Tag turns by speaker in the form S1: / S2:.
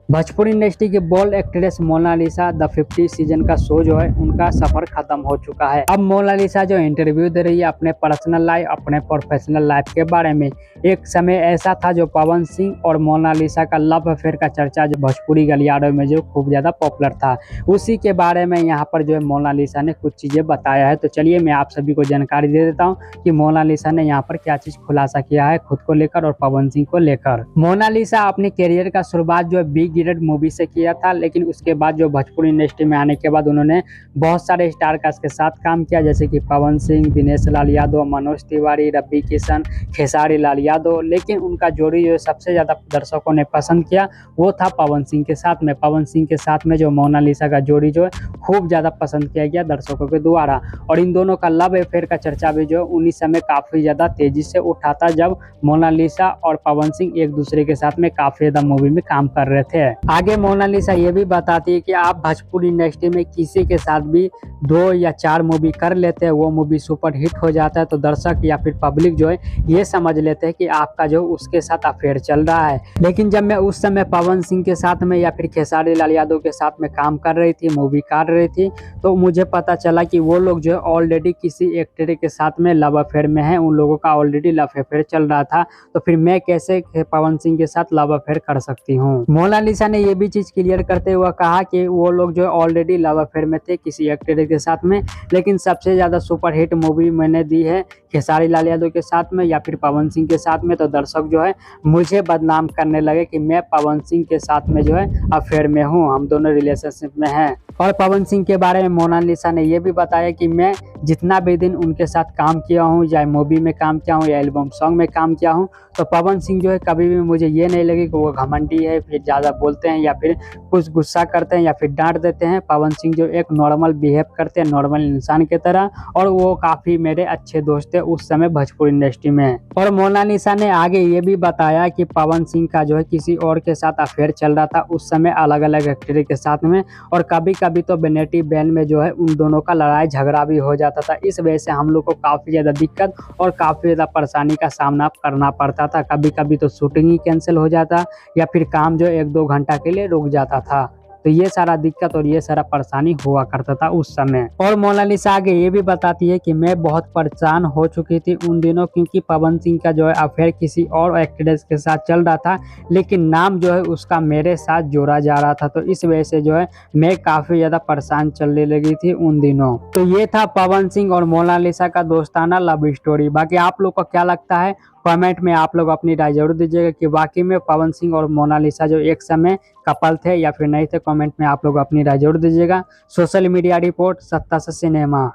S1: Bhojpuri industry की bold actress Monalisa the 50 season का show जो है उनका सफर खत्म हो चुका है। अब मोनालिसा जो इंटरव्यू दे रही है अपने पर्सनल लाइफ अपने प्रोफेशनल लाइफ के बारे में। एक समय ऐसा था जो पवन सिंह और मोनालिसा का लव अफेयर का चर्चा जो भोजपुरी गलियारों में जो खूब ज्यादा पॉपुलर था, उसी के बारे में यहाँ पर जो है मोनालिसा ने कुछ चीजें बताया है। तो चलिए मैं आप सभी को जानकारी दे देता हूँ कि मोनालिसा ने यहाँ पर क्या चीज खुलासा किया है खुद को लेकर और पवन सिंह को लेकर। मोनालिसा अपने करियर का शुरुआत जो है बिग गिरड मूवी से किया था, लेकिन उसके बाद जो भोजपुरी इंडस्ट्री में आने के बाद उन्होंने बहुत सारे स्टार कास्ट के साथ काम किया, जैसे कि पवन सिंह, दिनेश लाल यादव, मनोज तिवारी, रवि किशन, खेसारी लाल यादव। लेकिन उनका जोड़ी जो सबसे ज्यादा दर्शकों ने पसंद किया वो था पवन सिंह के साथ में। पवन सिंह के साथ में जो मोनालिसा का जोड़ी जो है खूब ज्यादा पसंद किया गया दर्शकों के द्वारा। और इन दोनों का लव अफेयर का चर्चा भी जो उन्हीं समय काफी ज्यादा तेजी से उठा था, जब मोनालिसा और पवन सिंह एक दूसरे के साथ में काफी ज्यादा मूवी में काम कर रहे थे। आगे मोनालिसा ये भी बताती है कि आप भोजपुरी इंडस्ट्री में किसी के साथ भी 2 या 4 मूवी कर लेते हैं, वो मूवी सुपर हिट हो जाता है तो दर्शक या फिर पब्लिक जो है ये समझ लेते हैं कि आपका जो उसके साथ अफेयर चल रहा है। लेकिन जब मैं उस समय पवन सिंह के साथ में या फिर खेसारी लाल यादव के साथ में काम कर रही थी, मूवी कर रही थी, तो मुझे पता चला कि वो लोग जो है ऑलरेडी किसी एक्टर के साथ में लव अफेयर में है, उन लोगों का ऑलरेडी लव अफेयर चल रहा था, तो फिर मैं कैसे पवन सिंह के साथ लव अफेयर कर सकती हूँ। मोनालिसा ने ये भी चीज क्लियर करते हुए कहा कि वो लोग जो ऑलरेडी लव अफेयर में थे किसी एक्टर के साथ में, लेकिन सबसे ज्यादा सुपर हिट मूवी मैंने दी है खेसारी लाल यादव के साथ में या फिर पवन सिंह के साथ में, तो दर्शक जो है मुझे बदनाम करने लगे कि मैं पवन सिंह के साथ में जो है अफेयर में हूँ, हम दोनों रिलेशनशिप में हैं। और पवन सिंह के बारे में मोनालिसा ने ये भी बताया कि मैं जितना भी दिन उनके साथ काम किया हूँ, या मूवी में काम किया हूँ या एल्बम सॉन्ग में काम किया हूँ, तो पवन सिंह जो है कभी भी मुझे ये नहीं लगे कि वो घमंडी है, फिर ज़्यादा बोलते हैं या फिर कुछ गुस्सा करते हैं या फिर डांट देते हैं। पवन सिंह जो एक नॉर्मल बिहेव करते हैं नॉर्मल इंसान की तरह, और वो काफ़ी मेरे अच्छे दोस्त थे उस समय भोजपुरी इंडस्ट्री में। और मोनालिसा ने आगे ये भी बताया कि पवन सिंह का जो है किसी और के साथ अफेयर चल रहा था उस समय अलग अलग एक्टर के साथ में, और कभी कभी तो बेनेटी बैन में जो है उन दोनों का लड़ाई झगड़ा भी हो जाता था। इस वजह से हम लोग को काफ़ी ज़्यादा दिक्कत और काफ़ी ज़्यादा परेशानी का सामना करना पड़ता था। कभी कभी तो शूटिंग ही कैंसिल हो जाता या फिर काम जो 1-2 घंटा के लिए रुक जाता था। तो ये सारा दिक्कत और ये सारा परेशानी हुआ करता था उस समय। और मोनालिसा आगे ये भी बताती है कि मैं बहुत परेशान हो चुकी थी उन दिनों, क्योंकि पवन सिंह का जो है अफेयर किसी और एक्ट्रेस के साथ चल रहा था, लेकिन नाम जो है उसका मेरे साथ जोड़ा जा रहा था, तो इस वजह से जो है मैं काफ़ी ज़्यादा परेशान चलने लगी थी उन दिनों। तो ये था पवन सिंह और मोनालिसा का दोस्ताना लव स्टोरी। बाकी आप लोग को क्या लगता है कमेंट में आप लोग अपनी राय जरूर दीजिएगा कि वाकई में पवन सिंह और मोनालिसा जो एक समय कपल थे या फिर नहीं थे। कमेंट में आप लोग अपनी राय जरूर दीजिएगा। सोशल मीडिया रिपोर्ट सत्ता से सिनेमा।